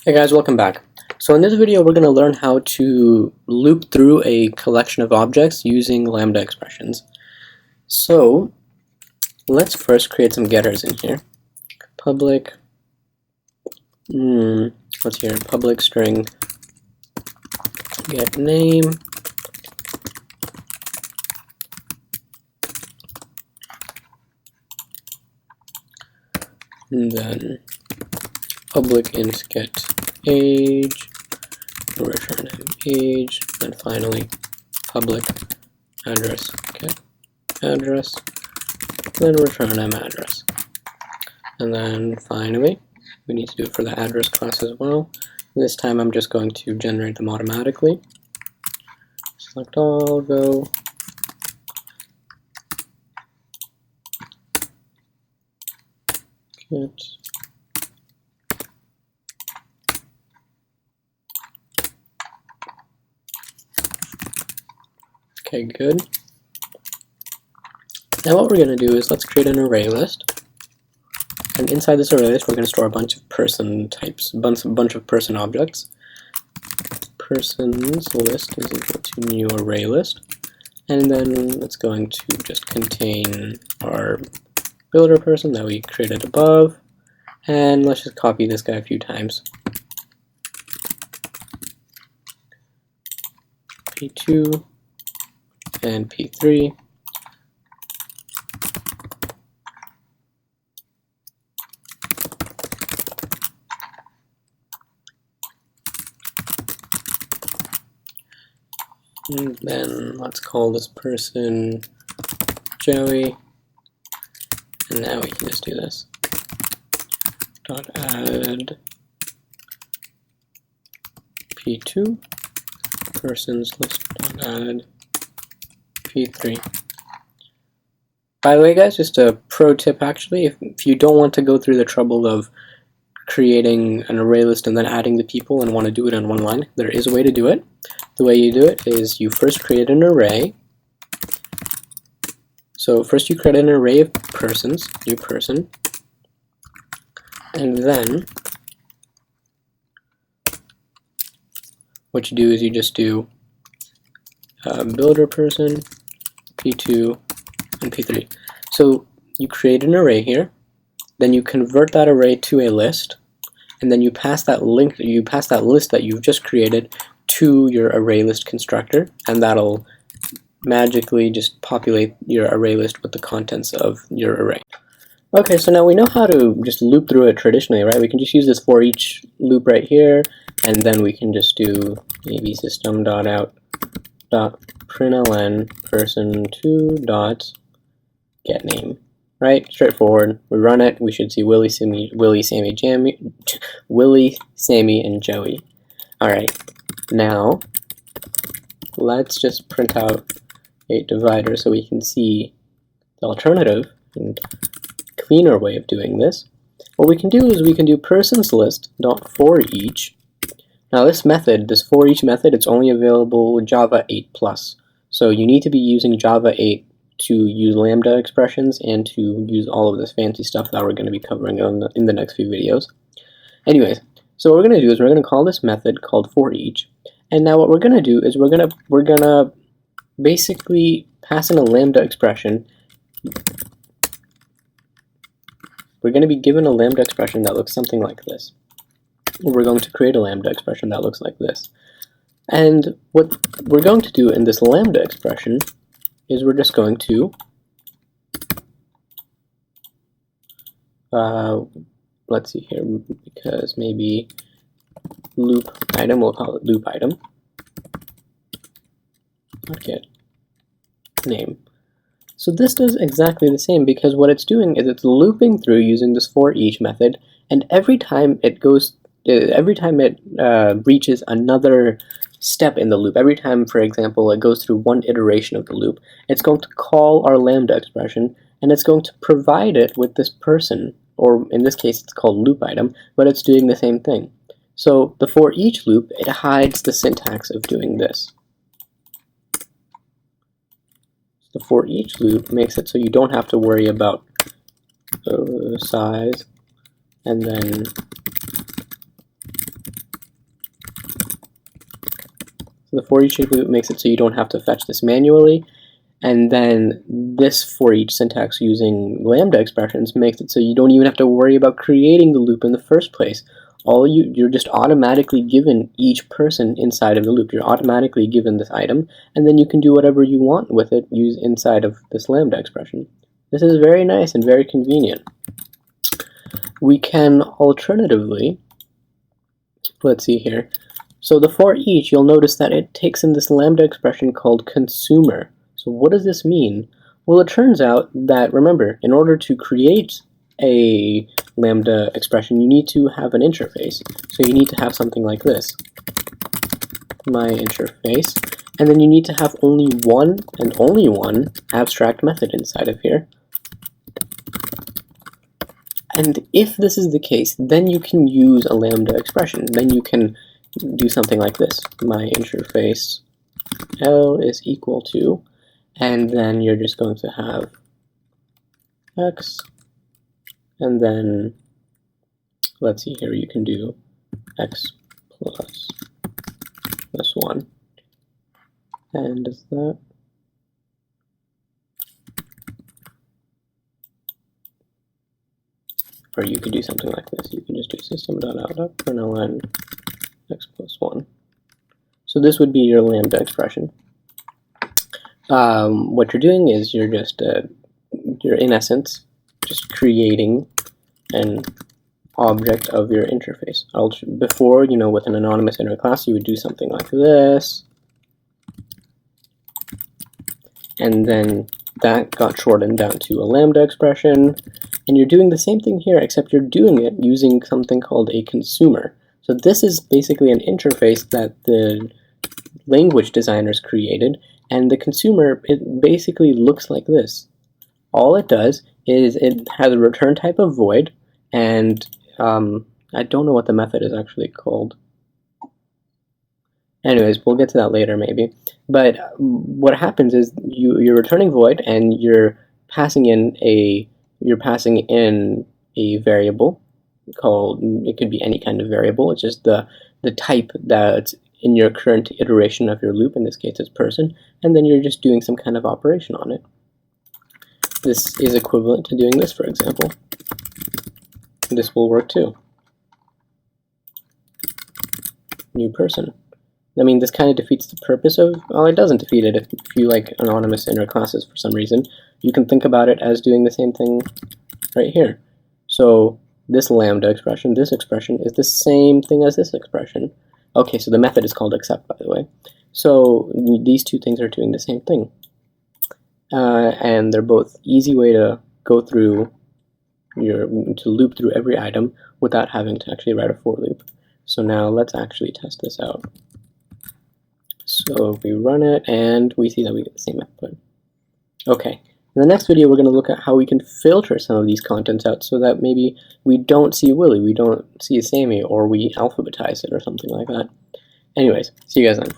Hey guys, welcome back. So in this video we're going to learn how to loop through a collection of objects using lambda expressions. So let's first create some getters in here. Public, what's here? Public string get name, and then public int get age, return him age, and finally public address get address, then return him address. And then finally we need to do it for the address class as well. This time I'm just going to generate them automatically. Select all, go. Get. Okay, good. Now what we're going to do is let's create an array list. And inside this array list we're going to store a bunch of person types, a bunch of person objects. Persons list is equal to new array list. And then it's going to just contain our builder person that we created above. And let's just copy this guy a few times. P2 and P3. And then let's call this person Joey, and now we can just do this. Dot add P2 persons list dot add P3. By the way, guys, just a pro tip actually, if you don't want to go through the trouble of creating an array list and then adding the people and want to do it in one line, there is a way to do it. The way you do it is you first create an array. So first you create an array of persons, new person, and then what you do is you just do builder person, P2, and P3. So you create an array here, then you convert that array to a list, and then you pass that list that you've just created to your array list constructor, and that'll magically just populate your array list with the contents of your array. Okay, so now we know how to just loop through it traditionally, right? We can just use this for each loop right here, and then we can just do maybe system.out.println person2.getName. Right? Straightforward. We run it, we should see Willie, Sammy, and Joey. Alright, now let's just print out a divider so we can see the alternative and cleaner way of doing this. What we can do is we can do personsList.forEach. Now this method, this forEach method, it's only available in Java 8+. So you need to be using Java 8 to use lambda expressions and to use all of this fancy stuff that we're going to be covering in the next few videos. Anyways, so what we're going to do is we're going to call this method called forEach, and now what we're going to do is we're going to basically pass in a lambda expression. We're going to be given a lambda expression that looks something like this. We're going to create a lambda expression that looks like this. And what we're going to do in this lambda expression is we're just going to let's see here, because maybe loop item, we'll call it loop item. Get name. So this does exactly the same, because what it's doing is it's looping through using this forEach method, and every time it reaches another step in the loop, every time, for example, it goes through one iteration of the loop, it's going to call our lambda expression, and it's going to provide it with this person, or in this case it's called loop item, but it's doing the same thing. So the forEach loop, it hides the syntax of doing this. The forEach loop makes it so you don't have to worry about size, and then The for each loop makes it so you don't have to fetch this manually, and then this for each syntax using lambda expressions makes it so you don't even have to worry about creating the loop in the first place. You're just automatically given each person inside of the loop. You're automatically given this item, and then you can do whatever you want with it inside of this lambda expression. This is very nice and very convenient. We can alternatively, let's see here. So the for each, you'll notice that it takes in this lambda expression called consumer. So what does this mean? Well, it turns out that, remember, in order to create a lambda expression, you need to have an interface. So you need to have something like this, my interface, and then you need to have only one and only one abstract method inside of here. And if this is the case, then you can use a lambda expression. Then you can do something like this, my interface L is equal to, and then you're just going to have x, and then let's see here, you can do x plus 1, and is that, or you could do something like this, you can just do system.out.println x plus 1. So this would be your lambda expression. What you're doing is you're in essence just creating an object of your interface. Before, with an anonymous inner class, you would do something like this, and then that got shortened down to a lambda expression, and you're doing the same thing here, except you're doing it using something called a consumer. So this is basically an interface that the language designers created, and the consumer, it basically looks like this. All it does is it has a return type of void, and I don't know what the method is actually called. Anyways, we'll get to that later maybe. But what happens is you're returning void, and you're passing in a variable called, it could be any kind of variable. It's just the type that's in your current iteration of your loop. In this case, it's person, and then you're just doing some kind of operation on it. This is equivalent to doing this, for example. This will work too. New person. I mean, this kind of defeats the purpose of, well, it doesn't defeat it. If you like anonymous inner classes for some reason, you can think about it as doing the same thing right here. So this lambda expression, this expression, is the same thing as this expression. Okay, so the method is called accept, by the way. So these two things are doing the same thing. And they're both easy way to go through to loop through every item without having to actually write a for loop. So now let's actually test this out. So we run it, and we see that we get the same output. Okay, in the next video we're going to look at how we can filter some of these contents out so that maybe we don't see Willie, we don't see Sammy, or we alphabetize it or something like that. Anyways, see you guys then.